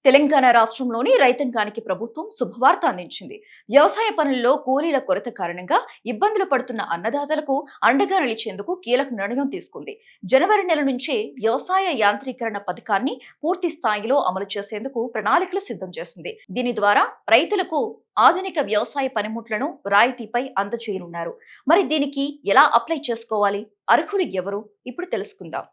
తెలంగాణ రాష్ట్రంలోని రైతాంగానికి ప్రభుత్వం శుభవార్త అందించింది. వ్యవసాయ పనుల్లో కూలీల కొరత కారణంగా ఇబ్బందులు పడుతున్న అన్నదాతలకు అండగా నిలిచేందుకు కీలక నిర్ణయం తీసుకుంది. జనవరి నెల నుంచే వ్యవసాయ యాంత్రీకరణ పథకాన్ని పూర్తి స్థాయిలో అమలు చేసేందుకు ప్రణాళికలు సిద్ధం చేసింది. దీని ద్వారా రైతులకు ఆధునిక వ్యవసాయ పనిముట్లను రాయితీపై అందజేయనున్నారు. మరి దీనికి ఎలా అప్లై చేసుకోవాలి, అర్హులు ఎవరు, ఇప్పుడు తెలుసుకుందాం.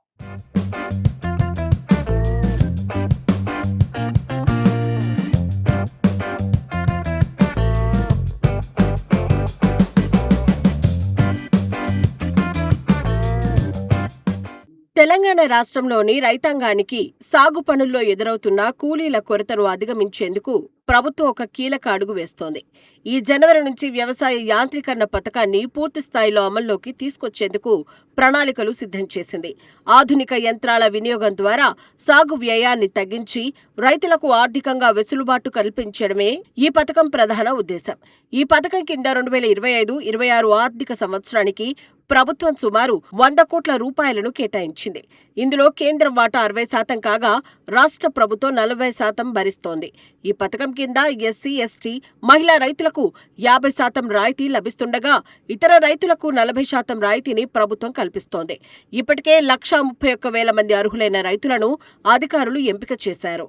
తెలంగాణ రాష్ట్రంలోని రైతాంగానికి సాగు పనుల్లో ఎదురవుతున్న కూలీల కొరతను అధిగమించేందుకు ప్రభుత్వం ఒక కీలక అడుగు వేస్తోంది. ఈ జనవరి నుంచి వ్యవసాయ యాంత్రీకరణ పథకాన్ని పూర్తి స్థాయిలో అమల్లోకి తీసుకొచ్చేందుకు ప్రణాళికలు సిద్ధం చేసింది. ఆధునిక యంత్రాల వినియోగం ద్వారా సాగు వ్యయాన్ని తగ్గించి రైతులకు ఆర్థికంగా వెసులుబాటు కల్పించడమే ఈ పథకం ప్రధాన ఉద్దేశం. ఈ పథకం కింద 2025-26 ఆర్థిక సంవత్సరానికి ప్రభుత్వం సుమారు 100 కోట్ల రూపాయలను కేటాయించింది. ఇందులో కేంద్రం వాటా 60% కాగా రాష్ట్ర ప్రభుత్వం 40% భరిస్తోంది. ఈ పథకం కింద ఎస్సీ, ఎస్టీ, మహిళా రైతులకు 50% రాయితీ లభిస్తుండగా ఇతర రైతులకు 40% రాయితీని ప్రభుత్వం కల్పిస్తోంది. ఇప్పటికే 131,000 మంది అర్హులైన రైతులను అధికారులు ఎంపిక చేశారు.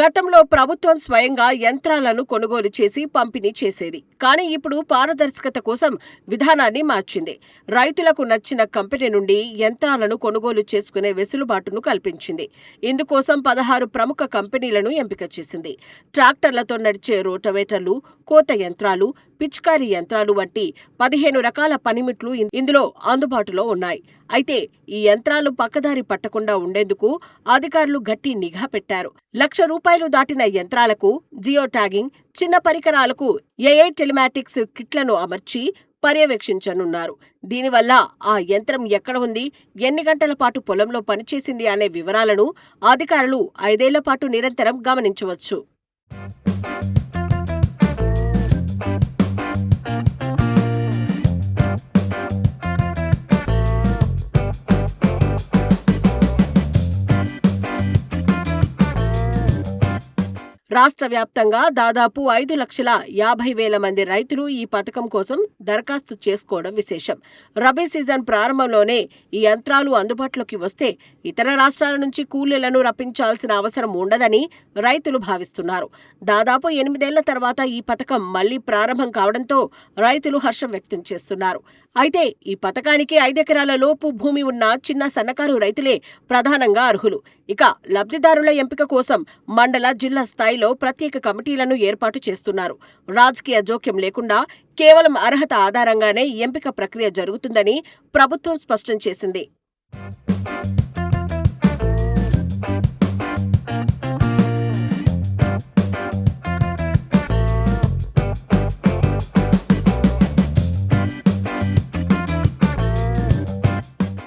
గతంలో ప్రభుత్వం స్వయంగా యంత్రాలను కొనుగోలు చేసి పంపిణీ చేసేది. కానీ ఇప్పుడు పారదర్శకత కోసం విధానాన్ని మార్చింది. రైతులకు నచ్చిన కంపెనీ నుండి యంత్రాలను కొనుగోలు చేసుకునే వెసులుబాటును కల్పించింది. ఇందుకోసం 16 ప్రముఖ కంపెనీలను ఎంపిక చేసింది. ట్రాక్టర్లతో నడిచే రోటవేటర్లు, కోత యంత్రాలు, పిచికారీ యంత్రాలు వంటి 15 రకాల పనిముట్లు ఇందులో అందుబాటులో ఉన్నాయి. అయితే ఈ యంత్రాలు పక్కదారి పట్టకుండా ఉండేందుకు అధికారులు గట్టి నిఘా పెట్టారు. ₹1,00,000 దాటిన యంత్రాలకు జియో ట్యాగింగ్, చిన్న పరికరాలకు AI టెలిమాటిక్స్ కిట్లను అమర్చి పర్యవేక్షించనున్నారు. దీనివల్ల ఆ యంత్రం ఎక్కడ ఉంది, ఎన్ని గంటల పాటు పొలంలో పనిచేసింది అనే వివరాలను అధికారులు 5 ఏళ్ల పాటు నిరంతరం గమనించవచ్చు. రాష్ట్ర వ్యాప్తంగా దాదాపు 5,50,000 మంది రైతులు ఈ పథకం కోసం దరఖాస్తు చేసుకోవడం విశేషం. రబీ సీజన్ ప్రారంభంలోనే ఈ యంత్రాలు అందుబాటులోకి వస్తే ఇతర రాష్ట్రాల నుంచి కూలీలను రప్పించాల్సిన అవసరం ఉండదని రైతులు భావిస్తున్నారు. దాదాపు 8 ఏళ్ల తర్వాత ఈ పథకం మళ్లీ ప్రారంభం కావడంతో రైతులు హర్షం వ్యక్తం చేస్తున్నారు. అయితే ఈ పథకానికి 5 ఎకరాల లోపు భూమి ఉన్న చిన్న సన్నకారు రైతులే ప్రధానంగా అర్హులు. ఇక లబ్ధిదారుల ఎంపిక కోసం మండల, జిల్లా స్థాయిలో ప్రత్యేక కమిటీలను ఏర్పాటు చేస్తున్నారు. రాజకీయ జోక్యం లేకుండా కేవలం అర్హత ఆధారంగానే ఎంపిక ప్రక్రియ జరుగుతుందని ప్రభుత్వం స్పష్టం చేసింది.